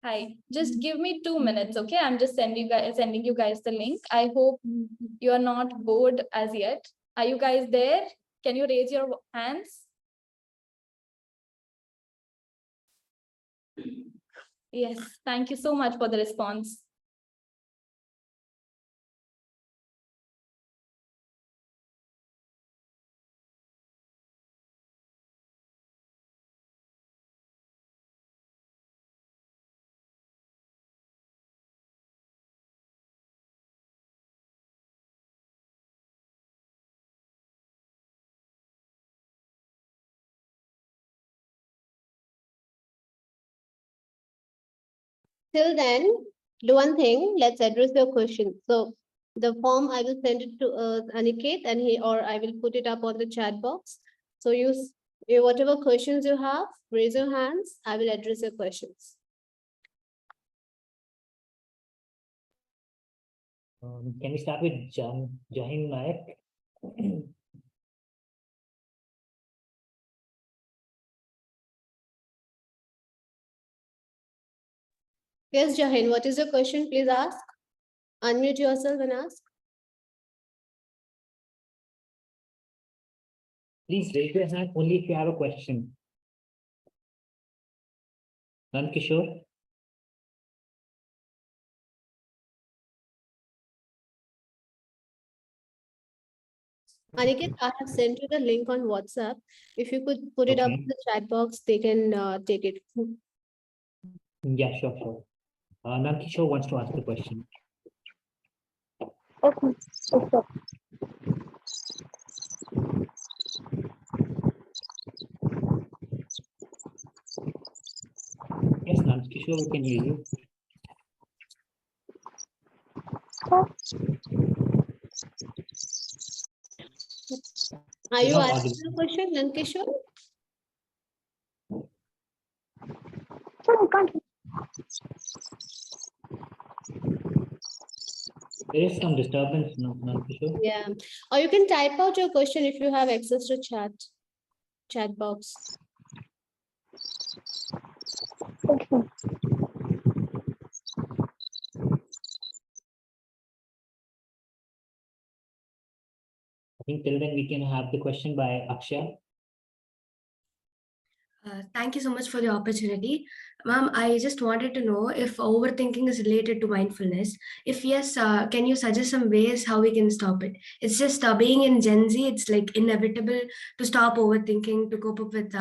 Hi, just give me 2 minutes, okay? I'm just sending you guys the link. I hope you are not bored as yet. Are you guys there? Can you raise your hands? Yes, thank you so much for the response. Till then, do one thing, let's address your question. So the form, I will send it to Aniket, and I will put it up on the chat box. So whatever questions you have, raise your hands. I will address your questions. Can we start with Jahin Nayak? Yes, Jahin, what is your question? Please ask. Unmute yourself and ask. Please raise your hand only if you have a question. Kishore? Aniket, I have sent you the link on WhatsApp. If you could put it up in the chat box, they can take it. Yeah, sure. Kishore wants to ask the question. Okay. Okay. Yes, Kishore, we can hear you. Are You're you not asking audible. a question, Nankishore? Sir, I can't. There is some disturbance, Kishore. Yeah. Or you can type out your question if you have access to chat box. Okay. I think till then we can have the question by Akshay. Thank you so much for the opportunity. Ma'am, I just wanted to know if overthinking is related to mindfulness. If yes, can you suggest some ways how we can stop it? It's just being in Gen Z, it's like inevitable to stop overthinking, to cope up with,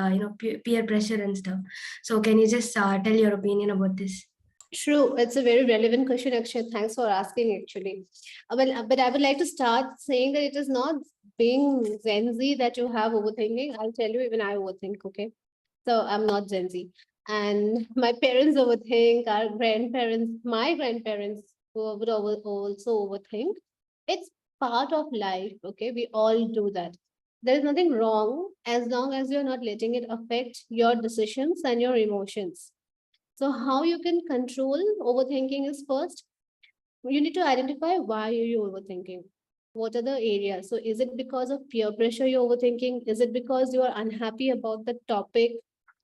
peer pressure and stuff. So can you just tell your opinion about this? True, it's a very relevant question, Akshay. Thanks for asking, actually. But I would like to start saying that it is not being Gen Z that you have overthinking. I'll tell you, even I overthink, okay? So I'm not Gen Z. And my parents overthink, my grandparents would also overthink. It's part of life, okay? We all do that. There is nothing wrong as long as you're not letting it affect your decisions and your emotions. So how you can control overthinking is first, you need to identify why are you overthinking. What are the areas? So is it because of peer pressure you're overthinking? Is it because you are unhappy about the topic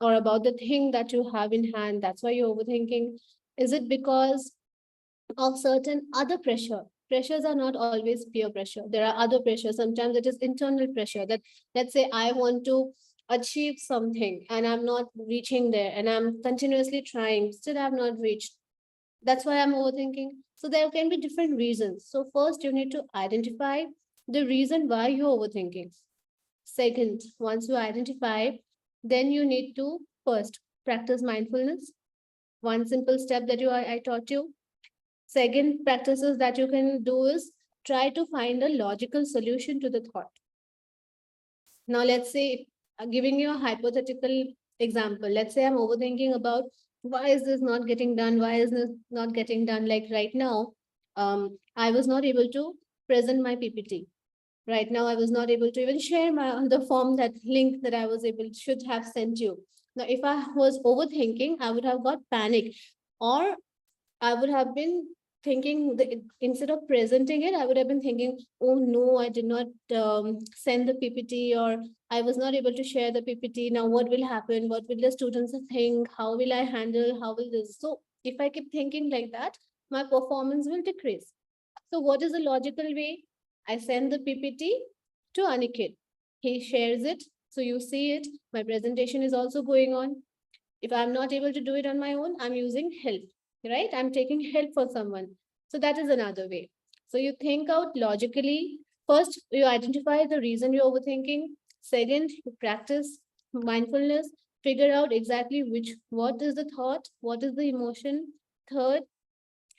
or about the thing that you have in hand? That's why you're overthinking. Is it because of certain other pressure? Pressures are not always peer pressure. There are other pressures. Sometimes it is internal pressure that, let's say, I want to achieve something and I'm not reaching there and I'm continuously trying, still I've not reached. That's why I'm overthinking. So there can be different reasons. So first you need to identify the reason why you're overthinking. Second, once you identify, then you need to first practice mindfulness. One simple step that I taught you. Second practices that you can do is try to find a logical solution to the thought. Now, let's say, giving you a hypothetical example, let's say I'm overthinking about why is this not getting done? Why is this not getting done? Like right now, I was not able to present my PPT. Right now, I was not able to even share the form, that link that I was able should have sent you. Now, if I was overthinking, I would have got panic, or I would have been thinking that instead of presenting it, I would have been thinking, oh no, I did not send the PPT, or I was not able to share the PPT. Now, what will happen? What will the students think? How will I handle? How will this? So, if I keep thinking like that, my performance will decrease. So, what is the logical way? I send the PPT to Aniket. He shares it. So, you see it. My presentation is also going on. If I'm not able to do it on my own, I'm using help, right? I'm taking help for someone. So that is another way. So you think out logically. First, you identify the reason you're overthinking. Second, you practice mindfulness, figure out exactly what is the thought, what is the emotion. Third,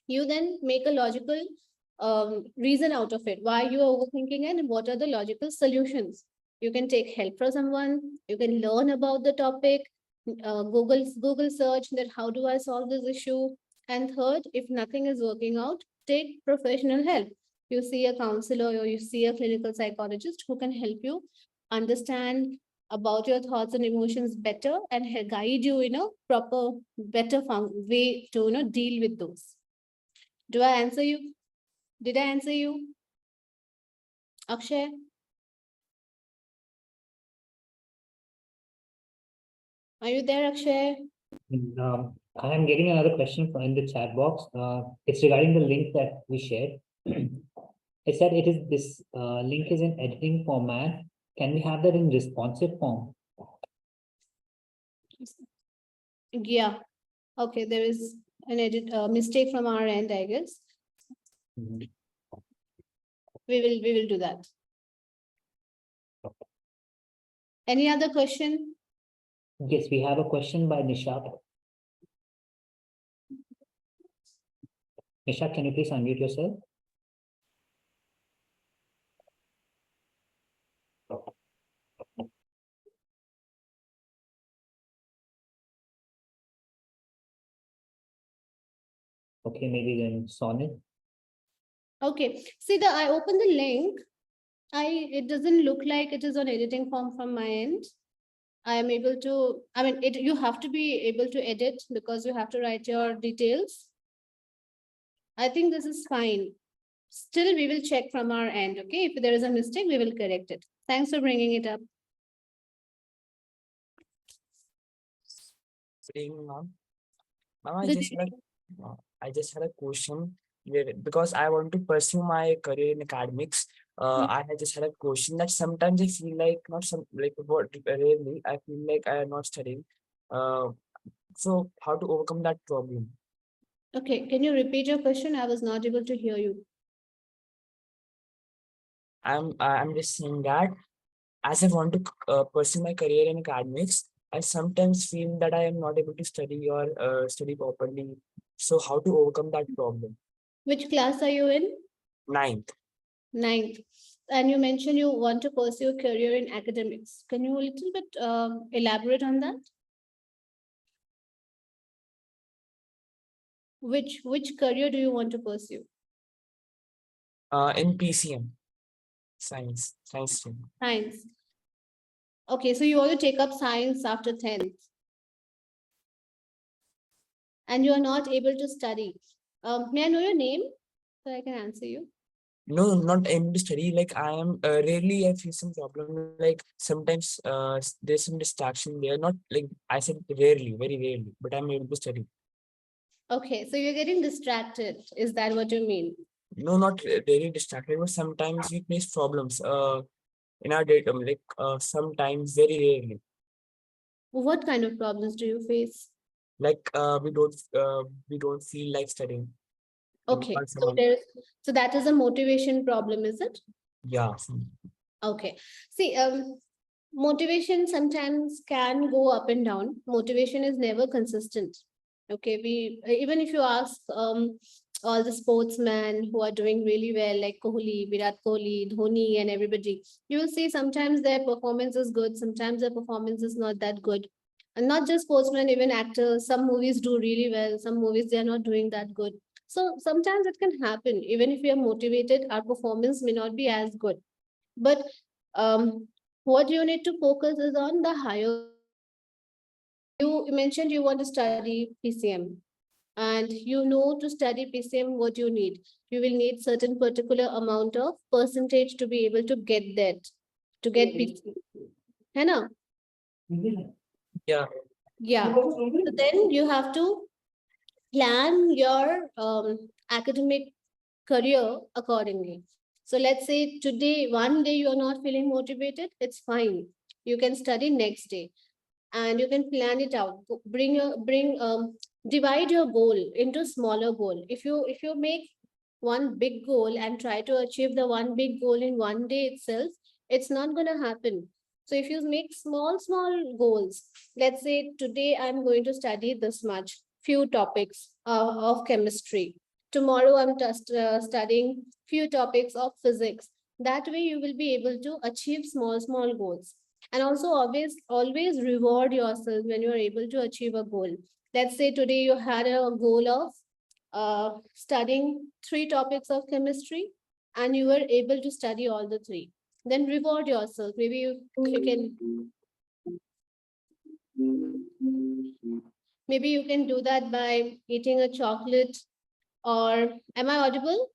you then make a logical reason out of it, why you are overthinking and what are the logical solutions. You can take help from someone, you can learn about the topic, Google search that how do I solve this issue. And third, if nothing is working out, take professional help. You see a counselor or you see a clinical psychologist who can help you understand about your thoughts and emotions better and guide you in a proper, better way to deal with those. Do I answer you? Did I answer you? Akshay? Are you there, Akshay? I am getting another question from in the chat box. It's regarding the link that we shared. It said it is this link is in editing format. Can we have that in responsive form? Yeah. Okay, there is an mistake from our end, I guess. Mhm. We will do that. Any other question? Yes, we have a question by Nishat. Nishat, can you please unmute yourself? Okay, maybe then Sonit. Okay. See, I opened the link. It doesn't look like it is on editing form from my end. I am able to, I mean, you have to be able to edit because you have to write your details. I think this is fine. Still, we will check from our end. Okay. If there is a mistake, we will correct it. Thanks for bringing it up. Good evening, ma'am. Good I just had a question because I want to pursue my career in academics. I had just had a question that sometimes I feel like not some like what rarely I feel like I am not studying. Uh, so how to overcome that problem? Okay. Can you repeat your question? I was not able to hear you. I'm just saying that as I want to pursue my career in academics, I sometimes feel that I am not able to study or study properly. So how to overcome that problem? Which class are you in? Ninth. Ninth. And you mentioned you want to pursue a career in academics. Can you a little bit elaborate on that? Which career do you want to pursue? In PCM, science stream. Science. Okay, so you want to take up science after 10th. And you are not able to study. May I know your name? So I can answer you. No, not able to study. Like I am rarely I face some problem. Like sometimes there's some distraction there. Not like I said rarely, very rarely, but I'm able to study. Okay, so you're getting distracted. Is that what you mean? No, not really distracted, but sometimes we face problems in our data. Like sometimes very rarely. What kind of problems do you face? Like we don't feel like studying. We Okay, can't so find- so that is a motivation problem, is it? Yeah. Okay. See, motivation sometimes can go up and down. Motivation is never consistent. Okay, we even if you ask all the sportsmen who are doing really well, like Kohli, Virat Kohli, Dhoni, and everybody, you will see sometimes their performance is good, sometimes their performance is not that good. And not just sportsmen, even actors. Some movies do really well, some movies they are not doing that good. So sometimes it can happen. Even if we are motivated, our performance may not be as good. But what you need to focus is on the higher goal. You mentioned you want to study PCM, and you know to study PCM what you need. You will need certain particular amount of percentage to be able to get that, to get PCM. है ना? Yeah. Yeah. So then you have to plan your academic career accordingly. So let's say today, one day you are not feeling motivated, it's fine. You can study next day and you can plan it out. Divide your goal into smaller goal. If you make one big goal and try to achieve the one big goal in one day itself, it's not going to happen. So if you make small goals, let's say today I'm going to study this much, few topics of chemistry. Tomorrow I'm just studying few topics of physics. That way you will be able to achieve small goals. And also always reward yourself when you are able to achieve a goal. Let's say today you had a goal of studying 3 topics of chemistry and you were able to study all the 3. Then reward yourself. Maybe you can do that by eating a chocolate. Or am I audible?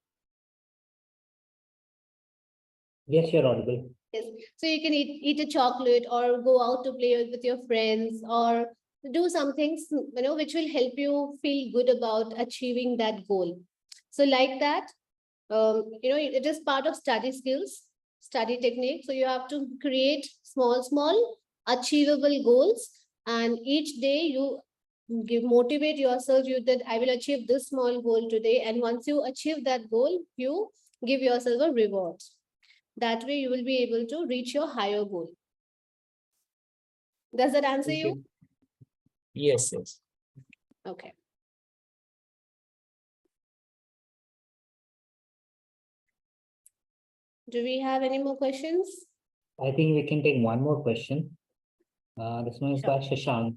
Yes, you're audible. Yes. So you can eat a chocolate or go out to play with your friends or do something, which will help you feel good about achieving that goal. So like that, it is part of study skills, study technique. So you have to create small achievable goals, and each day you motivate yourself. You that I will achieve this small goal today, and once you achieve that goal, you give yourself a reward. That way you will be able to reach your higher goal. Does that answer you? Yes, yes. Okay. Do we have any more questions? I think we can take one more question. This one is by Shashank.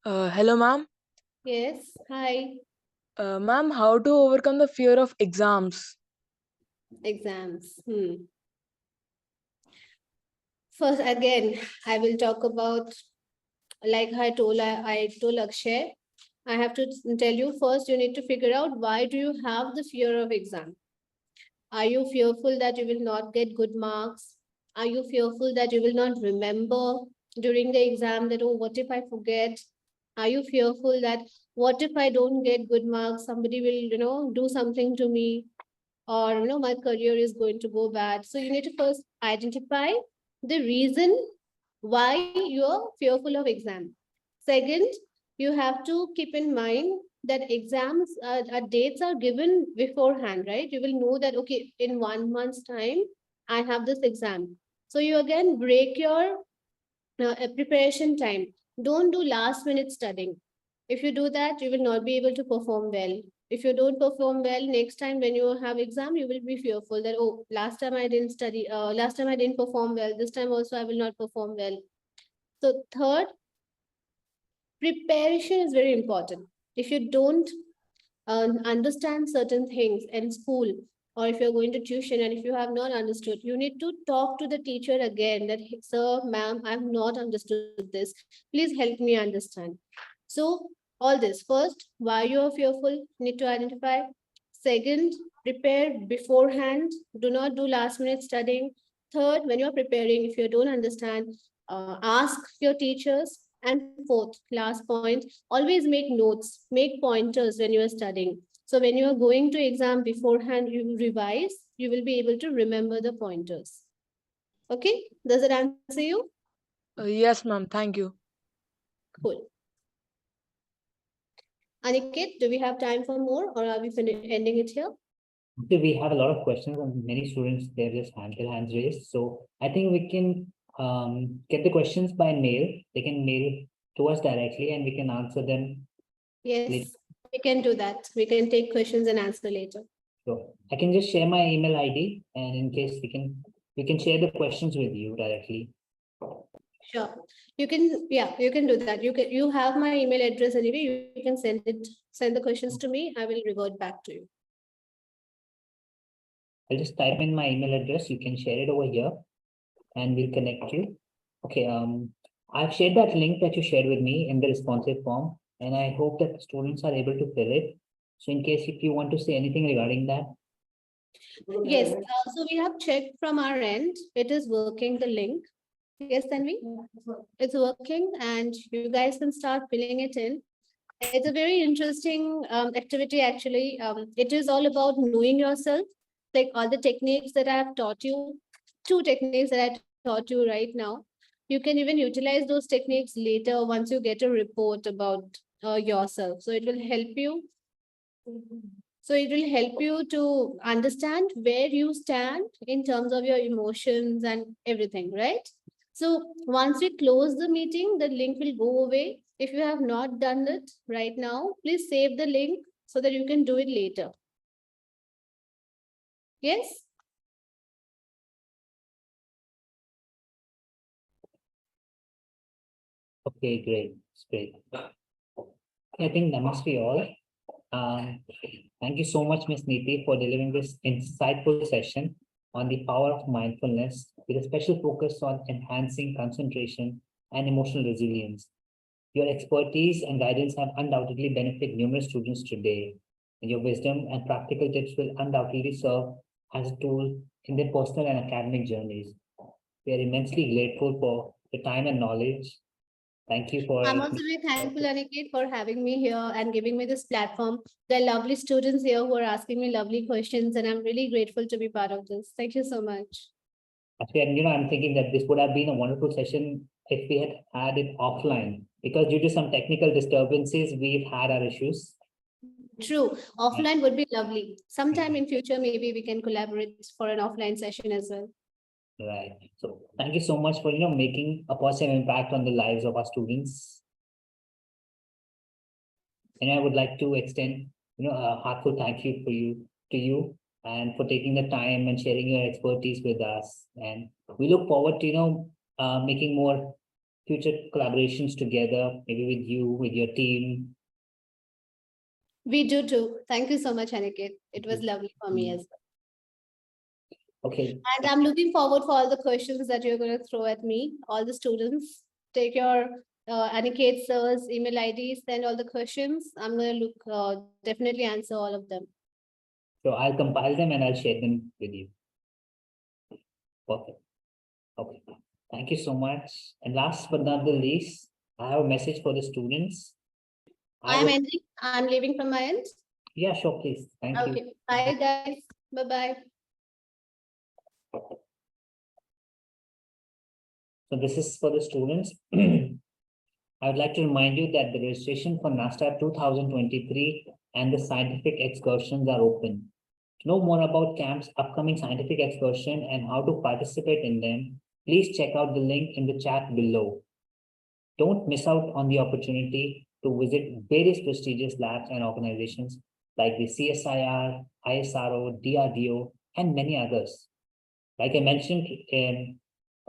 Hello, ma'am. Yes. Hi. Ma'am, how to overcome the fear of exams? Exams. First, again, I will talk about, like I told Akshay, I have to tell you first, you need to figure out why do you have the fear of exam? Are you fearful that you will not get good marks? Are you fearful that you will not remember during the exam that, oh, what if I forget? Are you fearful that what if I don't get good marks? Somebody will, do something to me, or, my career is going to go bad. So you need to first identify the reason why you're fearful of exam. Second, you have to keep in mind that exams dates are given beforehand, right? You will know that, okay, in 1 month's time, I have this exam. So you again break your preparation time. Don't do last minute studying. If you do that, you will not be able to perform well. If you don't perform well, next time when you have exam, you will be fearful that, oh, last time I didn't study, last time I didn't perform well, this time also I will not perform well. So third, preparation is very important. If you don't understand certain things in school, or if you're going to tuition and if you have not understood, you need to talk to the teacher again that, sir, ma'am, I've not understood this. Please help me understand. So all this. First, why you are fearful, need to identify. Second, prepare beforehand. Do not do last minute studying. Third, when you're preparing, if you don't understand, ask your teachers. And fourth, last point, always make notes, make pointers when you are studying. So when you are going to exam beforehand, you revise, you will be able to remember the pointers. Okay, does it answer you? Yes, ma'am. Thank you. Cool. Aniket, do we have time for more or are we ending it here? So we have a lot of questions and many students, they're just their hands raised. So I think we can get the questions by mail. They can mail to us directly and we can answer them. Yes, we can do that. We can take questions and answer later. So I can just share my email ID and in case we can share the questions with you directly. Sure. You can, yeah, you can do that. You have my email address anyway. You can send the questions to me. I will revert back to you. I'll just type in my email address. You can share it over here and we'll connect you. Okay. I've shared that link that you shared with me in the responsive form, and I hope that the students are able to fill it. So in case if you want to say anything regarding that. Yes, so we have checked from our end. It is working, the link. Yes, Tanvi? It's working and you guys can start filling it in. It's a very interesting activity actually. It is all about knowing yourself, like all the techniques that I have taught you, 2 techniques that I taught you right now. You can even utilize those techniques later once you get a report about yourself. So it will help you. So it will help you to understand where you stand in terms of your emotions and everything, right? So once we close the meeting, the link will go away. If you have not done it right now, please save the link so that you can do it later. Yes? Okay, great. It's great. I think that must be all. Thank you so much, Ms. Neeti, for delivering this insightful session on the power of mindfulness with a special focus on enhancing concentration and emotional resilience. Your expertise and guidance have undoubtedly benefited numerous students today, and your wisdom and practical tips will undoubtedly serve as a tool in their personal and academic journeys. We are immensely grateful for the time and knowledge. Thank you for. I'm also very thankful, Aniket, for having me here and giving me this platform. There are lovely students here who are asking me lovely questions, and I'm really grateful to be part of this. Thank you so much. Actually, and I'm thinking that this would have been a wonderful session if we had had it offline, because due to some technical disturbances, we've had our issues. True. Offline would be lovely. Sometime in future, maybe we can collaborate for an offline session as well. Right. So thank you so much for making a positive impact on the lives of our students. And I would like to extend a heartfelt thank you to you and for taking the time and sharing your expertise with us. And we look forward to making more future collaborations together, maybe with you, with your team. We do too. Thank you so much, Aniket. It was lovely for me as well. Okay. And I'm looking forward for all the questions that you're going to throw at me. All the students, take your Aniket sir's email ID, send all the questions. I'm going to definitely answer all of them. So I'll compile them and I'll share them with you. Perfect. Okay. Thank you so much. And last but not the least, I have a message for the students. I'm ending. I'm leaving from my end. Yeah, sure, please. Thank you. Okay. Bye, guys. Bye-bye. So this is for the students. I would like to remind you that the registration for NASTA 2023 and the scientific excursions are open. To know more about CAMP's upcoming scientific excursion and how to participate in them, please check out the link in the chat below. Don't miss out on the opportunity to visit various prestigious labs and organizations like the CSIR, ISRO, DRDO, and many others. Like I mentioned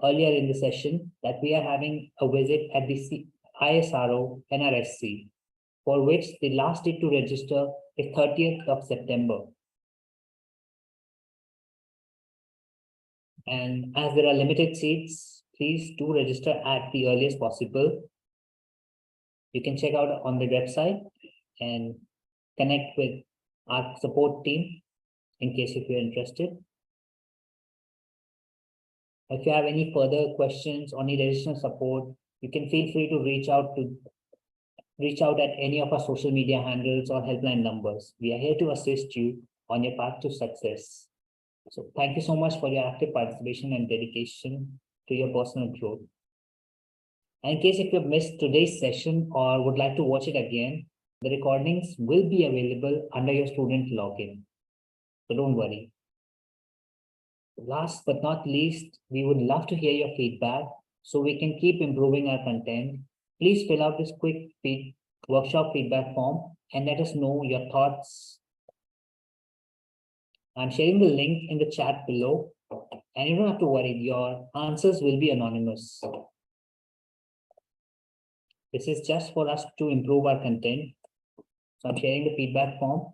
earlier in the session, that we are having a visit at the ISRO NRSC, for which the last date to register is 30th of September. And as there are limited seats, please do register at the earliest possible. You can check out on the website and connect with our support team in case if you're interested. If you have any further questions or need additional support, you can feel free to reach out at any of our social media handles or helpline numbers. We are here to assist you on your path to success. So thank you so much for your active participation and dedication to your personal growth. And in case if you've missed today's session or would like to watch it again, the recordings will be available under your student login. So don't worry. Last but not least, we would love to hear your feedback so we can keep improving our content. Please fill out this quick workshop feedback form and let us know your thoughts. I'm sharing the link in the chat below, and you don't have to worry, your answers will be anonymous. This is just for us to improve our content. So I'm sharing the feedback form.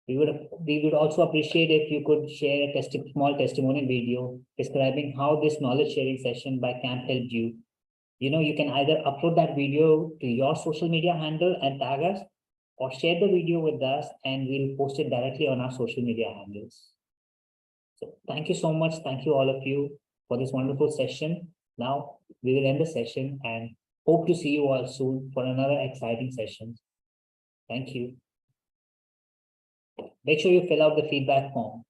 We would also appreciate if you could share a small testimonial video describing how this knowledge sharing session by Camp helped you. You can either upload that video to your social media handle and tag us, or share the video with us and we'll post it directly on our social media handles. So thank you so much. Thank you all of you for this wonderful session. Now we will end the session and hope to see you all soon for another exciting session. Thank you. Make sure you fill out the feedback form.